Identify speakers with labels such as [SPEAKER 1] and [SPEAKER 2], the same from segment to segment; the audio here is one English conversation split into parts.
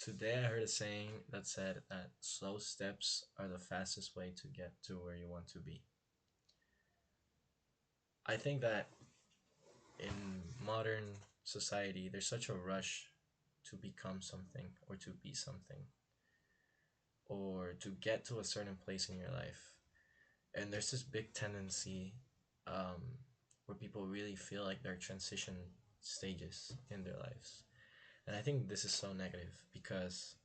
[SPEAKER 1] Today I heard a saying that said that slow steps are the fastest way to get to where you want to be. I think that in modern society, there's such a rush to become something or to be something or to get to a certain place in your life. And there's this big tendency um, where people really feel like they're transition stages in their lives. And I think this is so negative because,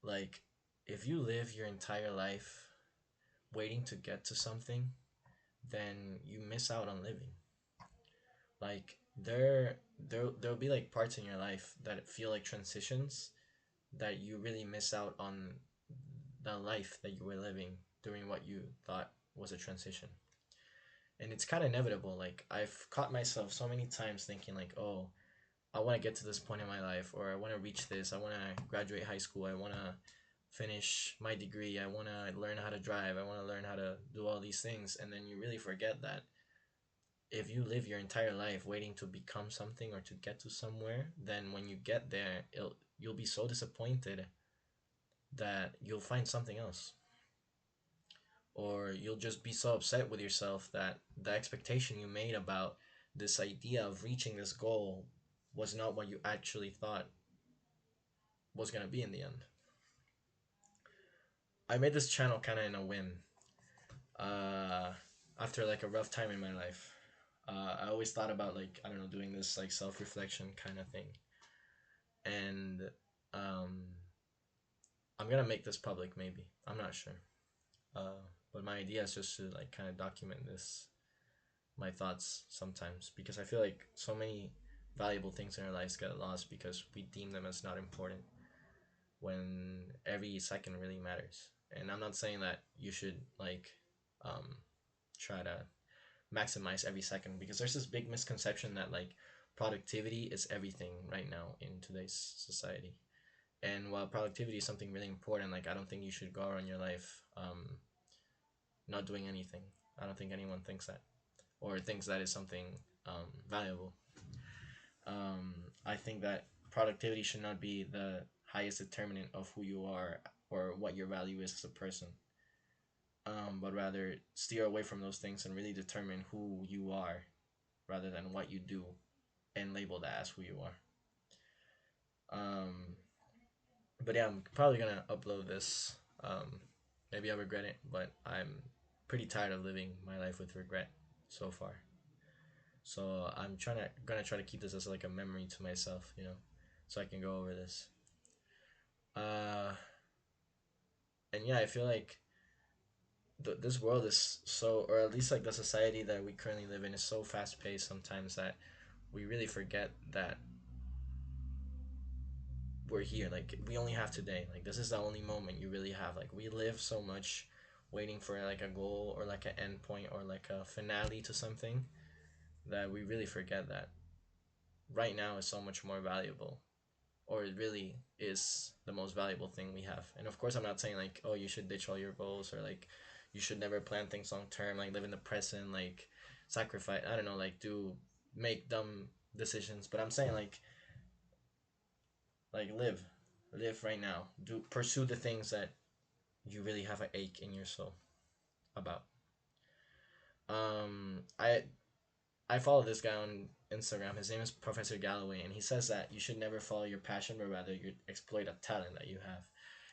[SPEAKER 1] like, if you live your entire life waiting to get to something, then you miss out on living. Like there'll be like parts in your life that feel like transitions that you really miss out on the life that you were living during what you thought was a transition. And it's kind of inevitable. Like I've caught myself so many times thinking like, "Oh, I want to get to this point in my life or I want to reach this. I want to graduate high school. I want to finish my degree. I want to learn how to drive. I want to learn how to do all these things." And then you really forget that if you live your entire life waiting to become something or to get to somewhere, then when you get there, you'll be so disappointed that you'll find something else. Or you'll just be so upset with yourself that the expectation you made about this idea of reaching this goal was not what you actually thought was going to be in the end. I made this channel kind of in a whim uh, after like a rough time in my life. I always thought about like, I don't know, doing this like self reflection kind of thing. And um, I'm gonna make this public maybe. I'm not sure. But my idea is just to like kind of document this, my thoughts sometimes, because I feel like so many valuable things in our lives get lost because we deem them as not important when every second really matters. And I'm not saying that you should like um, try to maximize every second because there's this big misconception that like productivity is everything right now in today's society. And while productivity is something really important, like I don't think you should go around your life not doing anything. I don't think anyone thinks that or thinks that is something valuable. I think that productivity should not be the highest determinant of who you are or what your value is as a person, but rather steer away from those things and really determine who you are rather than what you do and label that as who you are. Um, but yeah, I'm probably gonna upload this. Maybe I regret it, but I'm pretty tired of living my life with regret so far. So I'm gonna try to keep this as like a memory to myself, so I can go over this. Uh, and yeah, I feel like this world is so, or at least like the society that we currently live in is so fast paced sometimes that we really forget that we're here. Like we only have today. Like this is the only moment you really have. Like we live so much waiting for like a goal or like an end point or like a finale to something that we really forget that right now is so much more valuable, or it really is the most valuable thing we have. And of course I'm not saying like, oh, you should ditch all your goals or like you should never plan things long term, like live in the present, like sacrifice, I don't know, like do make dumb decisions. But I'm saying like live right now, do pursue the things that you really have an ache in your soul about. I follow this guy on Instagram. His name is Professor Galloway, and he says that you should never follow your passion, but rather you exploit a talent that you have.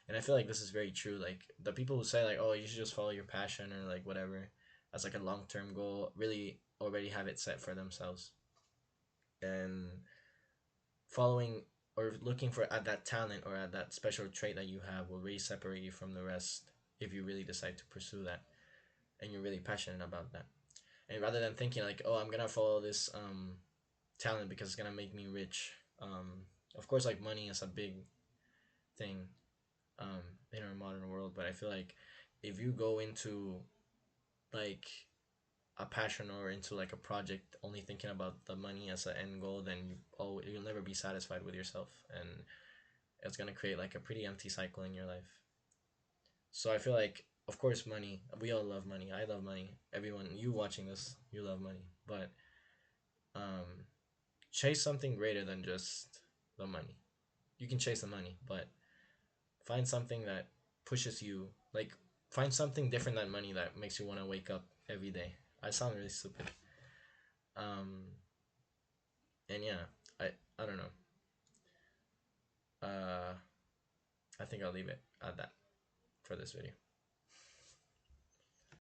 [SPEAKER 1] And I feel like this is very true. Like the people who say like, "Oh, you should just follow your passion" or like whatever, as like a long term goal, really already have it set for themselves. And following or looking for at that talent or at that special trait that you have will really separate you from the rest if you really decide to pursue that and you're really passionate about that. And rather than thinking like, oh, I'm gonna follow this talent because it's gonna make me rich. Of course, like money is a big thing in our modern world, but I feel like if you go into like a passion or into like a project only thinking about the money as an end goal, then you'll never be satisfied with yourself, and it's gonna create like a pretty empty cycle in your life. So I feel like, of course, money. We all love money. I love money. Everyone, you watching this, you love money. But um, chase something greater than just the money. You can chase the money, but find something that pushes you. Like, find something different than money that makes you want to wake up every day. I sound really stupid. Um, and yeah, I don't know. Uh, I think I'll leave it at that for this video.